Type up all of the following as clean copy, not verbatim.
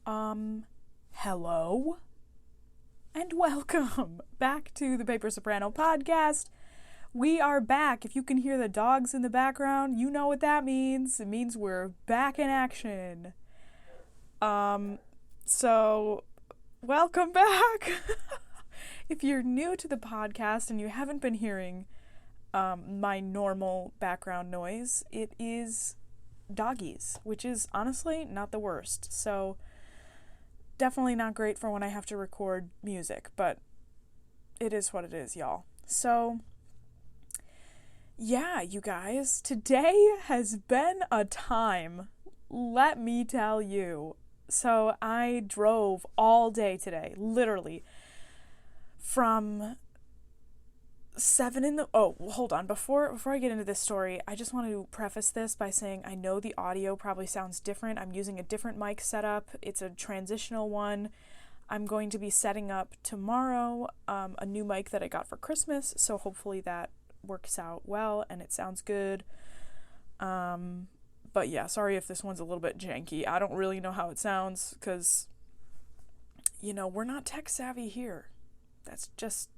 Hello and welcome back to the Soprano podcast. We are back. If you can hear the dogs in the background, you know what that means. It means we're back in action. So welcome back. If you're new to the podcast and you haven't been hearing my normal background noise, it is doggies, which is honestly not the worst. So definitely not great for when I have to record music, but it is what it is, y'all. So yeah, you guys, today has been a time, let me tell you. So I drove all day today, literally, from 7 in the... Oh, hold on. Before I get into this story, I just want to preface this by saying I know the audio probably sounds different. I'm using a different mic setup. It's a transitional one. I'm going to be setting up tomorrow a new mic that I got for Christmas, so hopefully that works out well and it sounds good. But yeah, sorry if this one's a little bit janky. I don't really know how it sounds because, we're not tech savvy here. That's just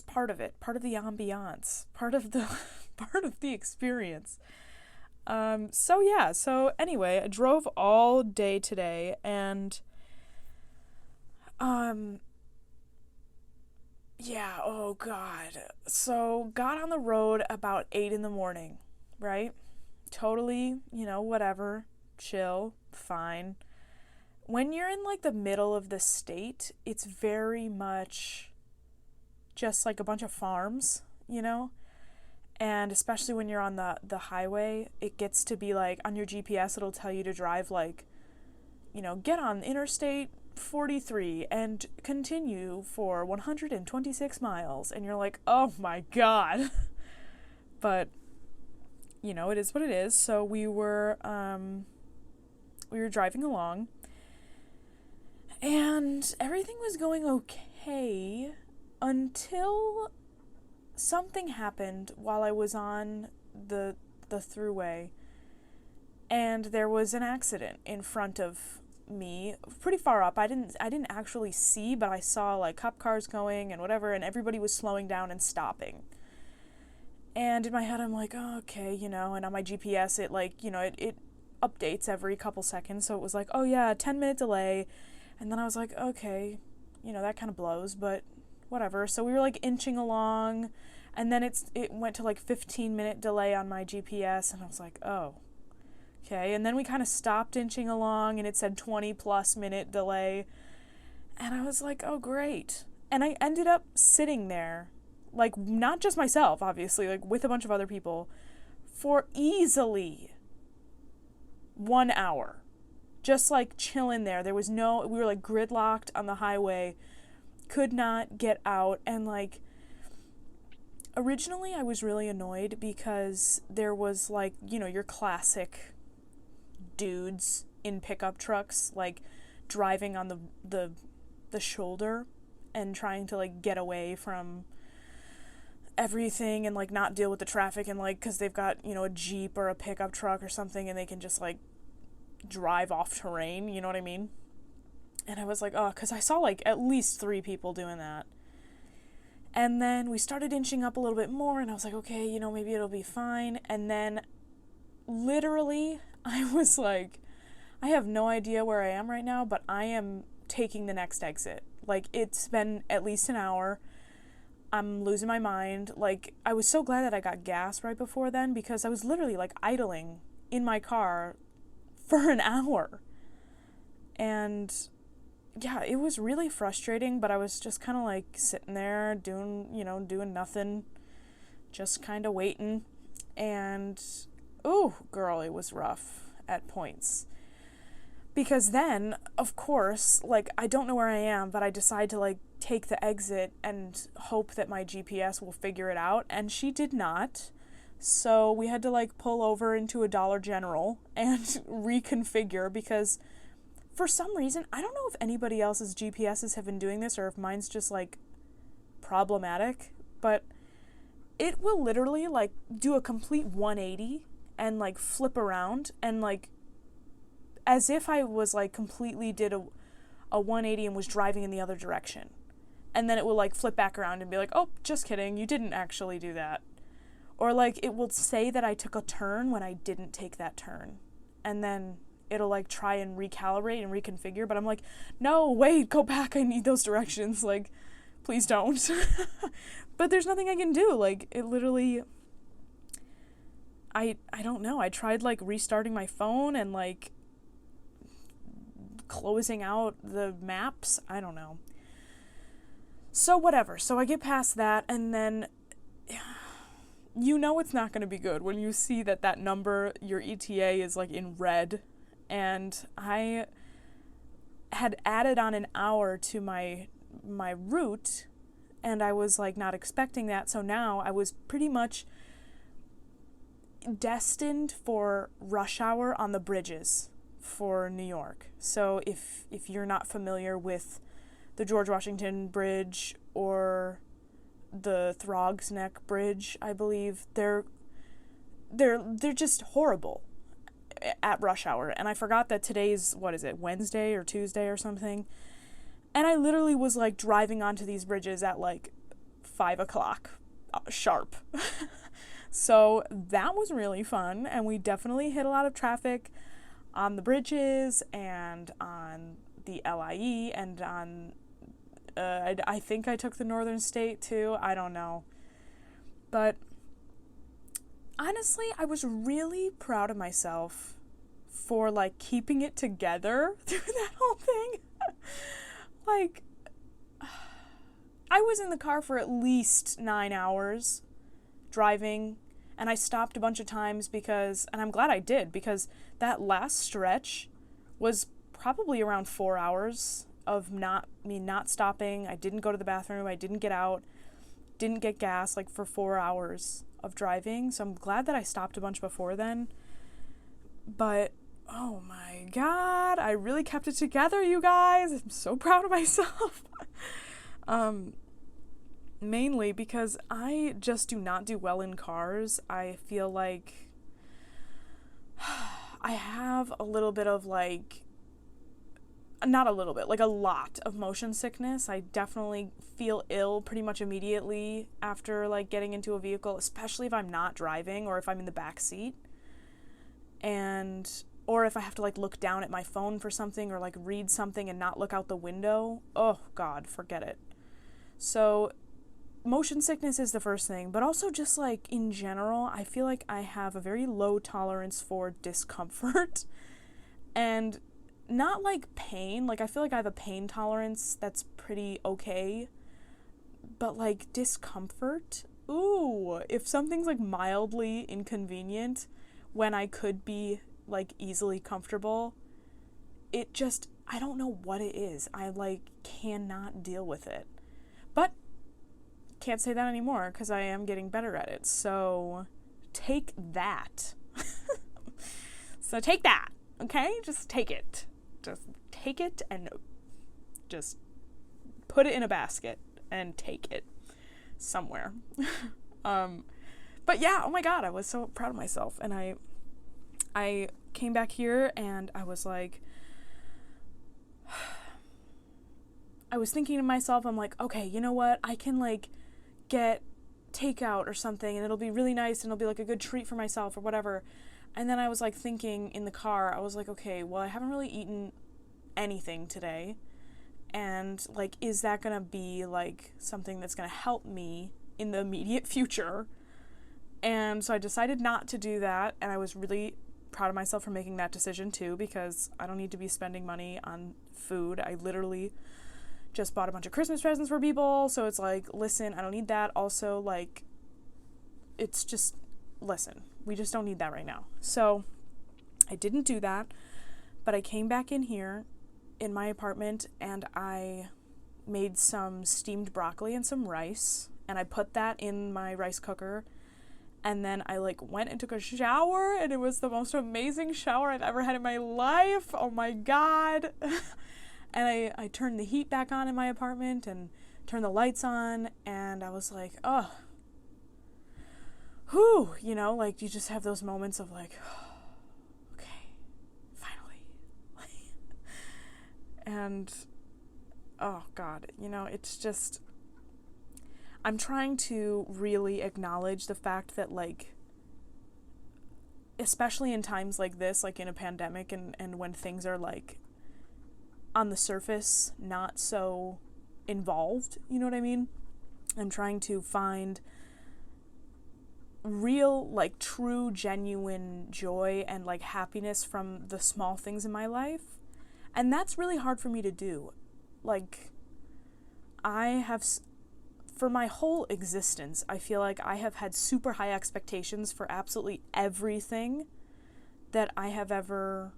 part of it, part of the ambiance, part of the experience. So anyway, I drove all day today and oh god. So got on the road about 8 in the morning, right? Totally, whatever, chill, fine. When you're in like the middle of the state, it's very much just like a bunch of farms, and especially when you're on the highway, it gets to be like on your GPS it'll tell you to drive like, get on Interstate 43 and continue for 126 miles, and you're like, oh my god. But it is what it is. So we were driving along and everything was going okay until something happened while I was on the thruway, and there was an accident in front of me, pretty far up. I didn't actually see, but I saw like cop cars going and whatever, and everybody was slowing down and stopping. And in my head I'm like, oh, okay, and on my GPS it like, it updates every couple seconds, so it was like, oh yeah, 10-minute delay. And then I was like, okay, that kind of blows, but whatever. So we were like inching along, and then it went to like 15-minute delay on my GPS, and I was like, oh, okay. And then we kind of stopped inching along, and it said 20+ minute delay, and I was like, oh, great. And I ended up sitting there, like not just myself, obviously, like with a bunch of other people, for easily 1 hour, just like chilling there. We were like gridlocked on the highway, could not get out. And like originally I was really annoyed because there was like, your classic dudes in pickup trucks like driving on the shoulder and trying to like get away from everything and like not deal with the traffic, and like because they've got a Jeep or a pickup truck or something and they can just like drive off terrain, you know what I mean? And I was like, oh, because I saw like at least 3 people doing that. And then we started inching up a little bit more, and I was like, okay, maybe it'll be fine. And then literally I was like, I have no idea where I am right now, but I am taking the next exit. Like, it's been at least an hour. I'm losing my mind. Like, I was so glad that I got gas right before then, because I was literally like idling in my car for an hour. And yeah, it was really frustrating, but I was just kind of like sitting there doing nothing, just kind of waiting. And oh girl, it was rough at points, because then of course, like, I don't know where I am, but I decide to like take the exit and hope that my GPS will figure it out, and she did not. So we had to like pull over into a Dollar General and reconfigure, because for some reason, I don't know if anybody else's GPSs have been doing this or if mine's just like problematic, but it will literally like do a complete 180 and like flip around and like as if I was like completely did a 180 and was driving in the other direction. And then it will like flip back around and be like, oh, just kidding, you didn't actually do that. Or like it will say that I took a turn when I didn't take that turn. And then it'll like try and recalibrate and reconfigure, but I'm like, no, wait, go back, I need those directions, like, please don't. But there's nothing I can do, like, it literally, I don't know, I tried like restarting my phone and like closing out the maps, I don't know. So whatever, so I get past that, and then you know it's not going to be good when you see that number, your ETA is like in red. And I had added on an hour to my route, and I was like not expecting that. So now I was pretty much destined for rush hour on the bridges for New York. So if you're not familiar with the George Washington Bridge or the Throgs Neck Bridge, I believe, they're just horrible at rush hour. And I forgot that today's, what is it, Wednesday or Tuesday or something. And I literally was like driving onto these bridges at like 5 o'clock sharp. So that was really fun, and we definitely hit a lot of traffic on the bridges and on the LIE and on I think I took the Northern State too, I don't know. But honestly, I was really proud of myself for like keeping it together through that whole thing. Like, I was in the car for at least 9 hours driving, and I stopped a bunch of times because, and I'm glad I did, because that last stretch was probably around 4 hours of not stopping. I didn't go to the bathroom, I didn't get out, didn't get gas, like for 4 hours of driving. So I'm glad that I stopped a bunch before then. But oh my god, I really kept it together, you guys. I'm so proud of myself. Mainly because I just do not do well in cars. I feel like I have a little bit of like, not a little bit, like a lot of motion sickness. I definitely feel ill pretty much immediately after like getting into a vehicle, especially if I'm not driving or if I'm in the back seat. Or if I have to like look down at my phone for something or like read something and not look out the window. Oh god, forget it. So motion sickness is the first thing, but also just like in general, I feel like I have a very low tolerance for discomfort. And not like pain, like I feel like I have a pain tolerance that's pretty okay, but like discomfort, ooh, if something's like mildly inconvenient when I could be like easily comfortable, it just, I don't know what it is, I like cannot deal with it. But can't say that anymore because I am getting better at it, so take that. So take that, okay? Just take it. Just take it and just put it in a basket and take it somewhere. But yeah, oh my god, I was so proud of myself. And I came back here and I was like, I was thinking to myself, I'm like, okay, you know what? I can like get takeout or something and it'll be really nice and it'll be like a good treat for myself or whatever. And then I was like thinking in the car, I was like, okay, well, I haven't really eaten anything today. And like, is that gonna be like something that's gonna help me in the immediate future? And so I decided not to do that. And I was really proud of myself for making that decision too, because I don't need to be spending money on food. I literally just bought a bunch of Christmas presents for people. So it's like, listen, I don't need that. Also, like, it's just, listen, we just don't need that right now. So I didn't do that, but I came back in here in my apartment and I made some steamed broccoli and some rice, and I put that in my rice cooker, and then I like went and took a shower, and it was the most amazing shower I've ever had in my life. Oh my god. And I turned the heat back on in my apartment and turned the lights on, and I was like, oh, whew, you know, like you just have those moments of like, okay, finally, And oh God, it's just, I'm trying to really acknowledge the fact that, like, especially in times like this, like in a pandemic, and when things are, like, on the surface, not so involved, you know what I mean? I'm trying to find real, like, true, genuine joy and, like, happiness from the small things in my life. And that's really hard for me to do. Like, for my whole existence, I feel like I have had super high expectations for absolutely everything that I have ever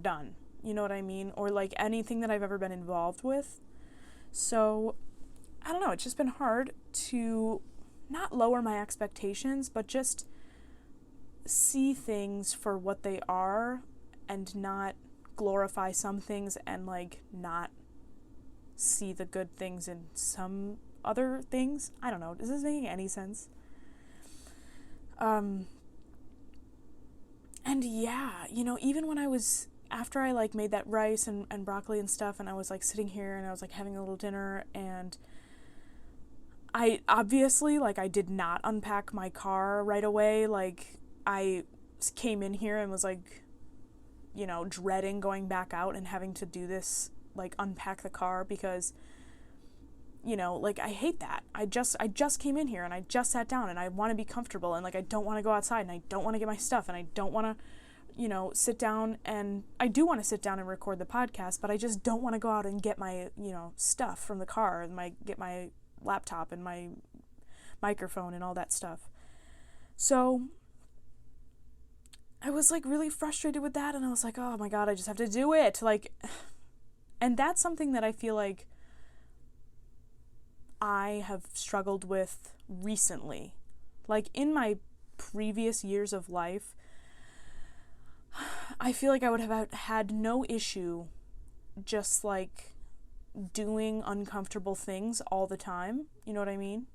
done. You know what I mean? Or, like, anything that I've ever been involved with. So, I don't know, it's just been hard to not lower my expectations, but just see things for what they are and not glorify some things and, like, not see the good things in some other things. I don't know. Is this making any sense? And yeah, even when after I, like, made that rice and broccoli and stuff, and I was, like, sitting here and I was, like, having a little dinner, and I obviously, like, I did not unpack my car right away. Like, I came in here and was, like, dreading going back out and having to do this, like, unpack the car, because, like, I hate that. I just came in here and I just sat down and I want to be comfortable, and, like, I don't want to go outside and I don't want to get my stuff and I don't want to, sit down, and I do want to sit down and record the podcast, but I just don't want to go out and get my, stuff from the car and get my laptop and my microphone and all that stuff. So I was, like, really frustrated with that, and I was like, oh my God, I just have to do it. Like, and that's something that I feel like I have struggled with recently. Like, in my previous years of life, I feel like I would have had no issue just, like, doing uncomfortable things all the time. You know what I mean?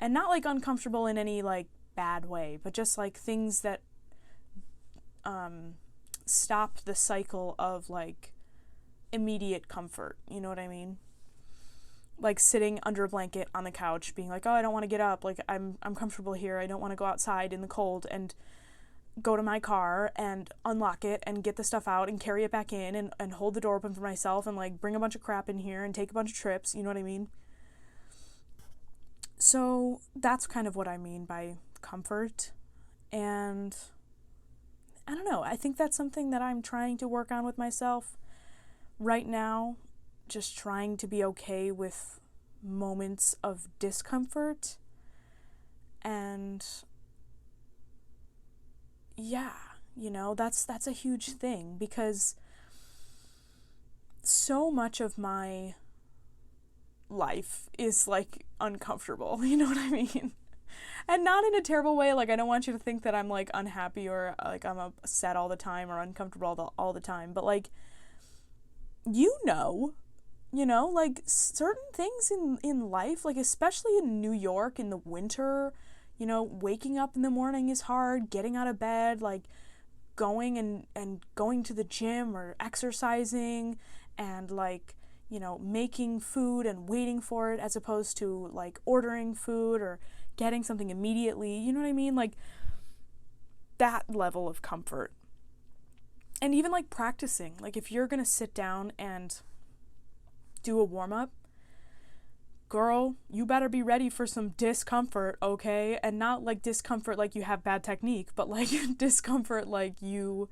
And not, like, uncomfortable in any, like, bad way, but just, like, things that stop the cycle of, like, immediate comfort. You know what I mean? Like, sitting under a blanket on the couch being like, oh, I don't want to get up, like, I'm comfortable here, I don't want to go outside in the cold, and go to my car and unlock it and get the stuff out and carry it back in and hold the door open for myself and, like, bring a bunch of crap in here and take a bunch of trips. You know what I mean? So that's kind of what I mean by comfort. And I don't know, I think that's something that I'm trying to work on with myself right now, just trying to be okay with moments of discomfort. And yeah, that's a huge thing, because so much of my life is, like, uncomfortable, you know what I mean? And not in a terrible way. Like, I don't want you to think that I'm, like, unhappy or, like, I'm upset all the time or uncomfortable all the time, but, like, like, certain things in life, like, especially in New York in the winter, waking up in the morning is hard, getting out of bed, like, going and going to the gym or exercising, and, like, making food and waiting for it, as opposed to, like, ordering food or getting something immediately, you know what I mean? Like, that level of comfort. And even, like, practicing, like, if you're gonna sit down and do a warm-up, girl, you better be ready for some discomfort, okay? And not, like, discomfort like you have bad technique, but, like, discomfort like you're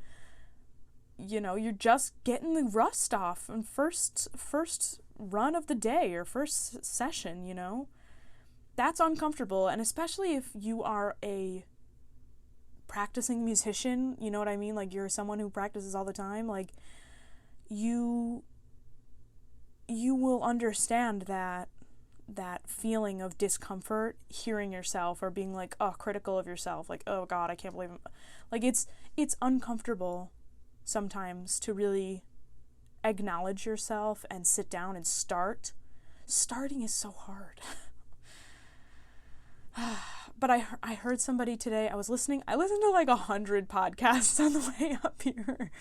just getting the rust off in first run of the day or first session, That's uncomfortable, and especially if you are a practicing musician, you know what I mean? Like, you're someone who practices all the time, like, you will understand that feeling of discomfort, hearing yourself or being, like, critical of yourself, like, oh God, I can't believe it. Like, it's uncomfortable sometimes to really acknowledge yourself and sit down and start. Starting is so hard. But I heard somebody today, I listened to like 100 podcasts on the way up here.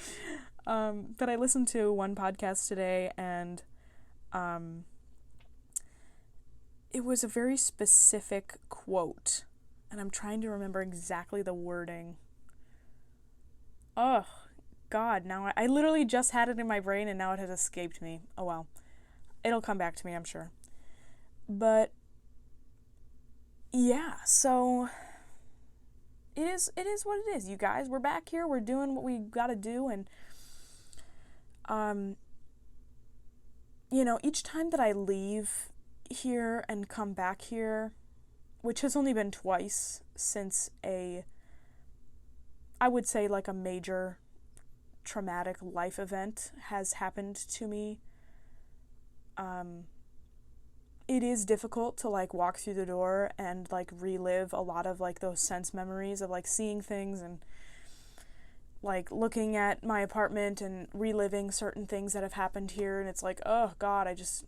But I listened to one podcast today, and it was a very specific quote, and I'm trying to remember exactly the wording. Oh, God, now I literally just had it in my brain, and now it has escaped me. Oh, well. It'll come back to me, I'm sure. But, yeah, so it is what it is, you guys. We're back here. We're doing what we gotta do, and, each time that I leave here and come back here, which has only been twice since I would say like a major traumatic life event has happened to me, it is difficult to like walk through the door and like relive a lot of like those sense memories of like seeing things and like looking at my apartment and reliving certain things that have happened here, and it's like, oh God, I just,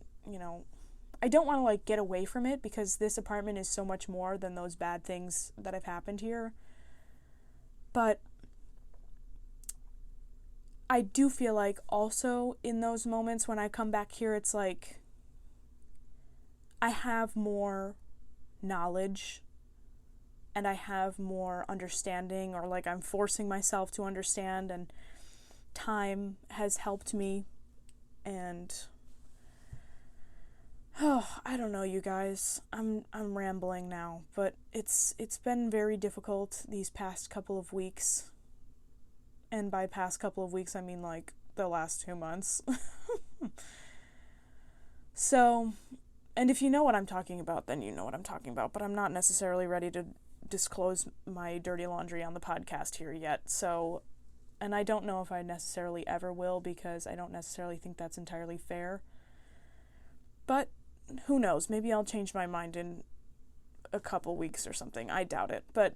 I don't want to like get away from it because this apartment is so much more than those bad things that have happened here. But I do feel like also in those moments when I come back here, it's like I have more knowledge and I have more understanding, or like I'm forcing myself to understand, and time has helped me. And I don't know, you guys. I'm rambling now, but it's been very difficult these past couple of weeks. And by past couple of weeks, I mean like the last 2 months. So, and if you know what I'm talking about, then you know what I'm talking about, but I'm not necessarily ready to disclose my dirty laundry on the podcast here yet. So, and I don't know if I necessarily ever will, because I don't necessarily think that's entirely fair. But who knows? Maybe I'll change my mind in a couple weeks or something. I doubt it. But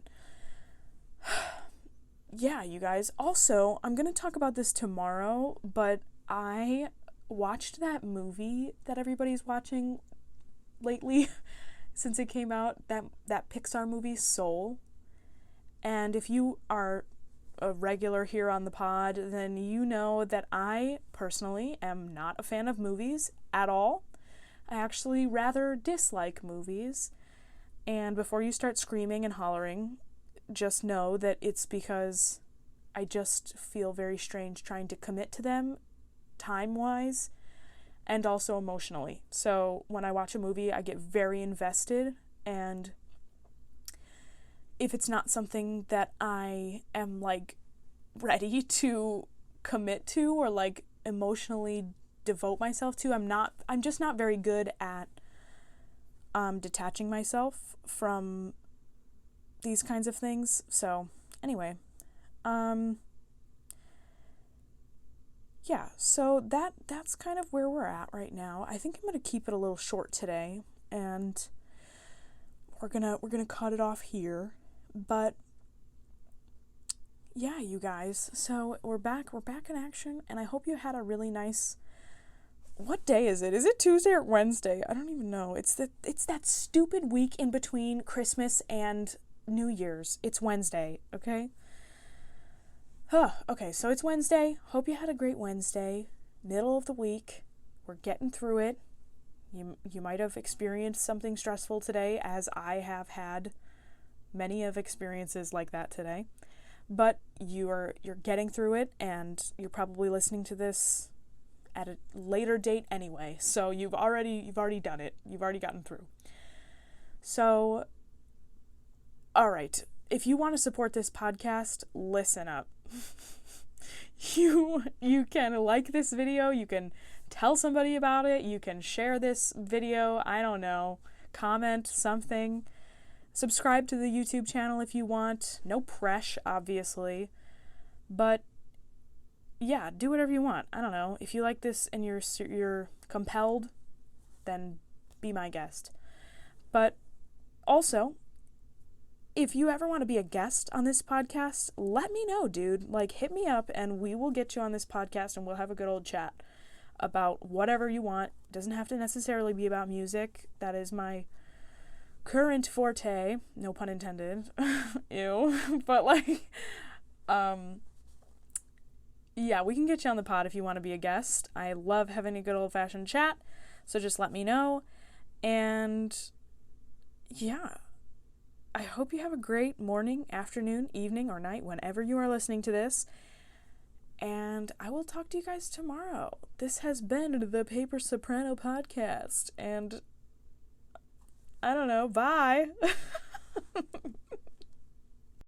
yeah, you guys. Also, I'm going to talk about this tomorrow, but I watched that movie that everybody's watching lately since it came out, that Pixar movie, Soul. And if you are a regular here on the pod, then you know that I personally am not a fan of movies at all. I actually rather dislike movies. And before you start screaming and hollering, just know that it's because I just feel very strange trying to commit to them time-wise and also emotionally. So when I watch a movie, I get very invested, and if it's not something that I am like ready to commit to or like emotionally devote myself to, I'm just not very good at detaching myself from these kinds of things. So anyway, yeah, so that's kind of where we're at right now. I think I'm going to keep it a little short today, and we're going to cut it off here. But yeah, you guys. So we're back in action, and I hope you had a really nice, what day is it? Is it Tuesday or Wednesday? I don't even know. It's that stupid week in between Christmas and New Year's. It's Wednesday, okay? Okay, so it's Wednesday. Hope you had a great Wednesday. Middle of the week. We're getting through it. You might have experienced something stressful today, as I have had many of experiences like that today. But you're getting through it, and you're probably listening to this at a later date anyway. So you've already done it. You've already gotten through. So, all right. If you want to support this podcast, listen up. You can like this video, you can tell somebody about it, you can share this video, I don't know, comment something, subscribe to the YouTube channel if you want, no pressure, obviously, but yeah, do whatever you want. I don't know, if you like this and you're compelled, then be my guest. But also, if you ever want to be a guest on this podcast, let me know, dude. Like, hit me up and we will get you on this podcast and we'll have a good old chat about whatever you want. It doesn't have to necessarily be about music. That is my current forte. No pun intended. Ew. But, like, yeah, we can get you on the pod if you want to be a guest. I love having a good old-fashioned chat, so just let me know. And yeah, I hope you have a great morning, afternoon, evening, or night whenever you are listening to this. And I will talk to you guys tomorrow. This has been the Paper Soprano podcast. And I don't know, bye.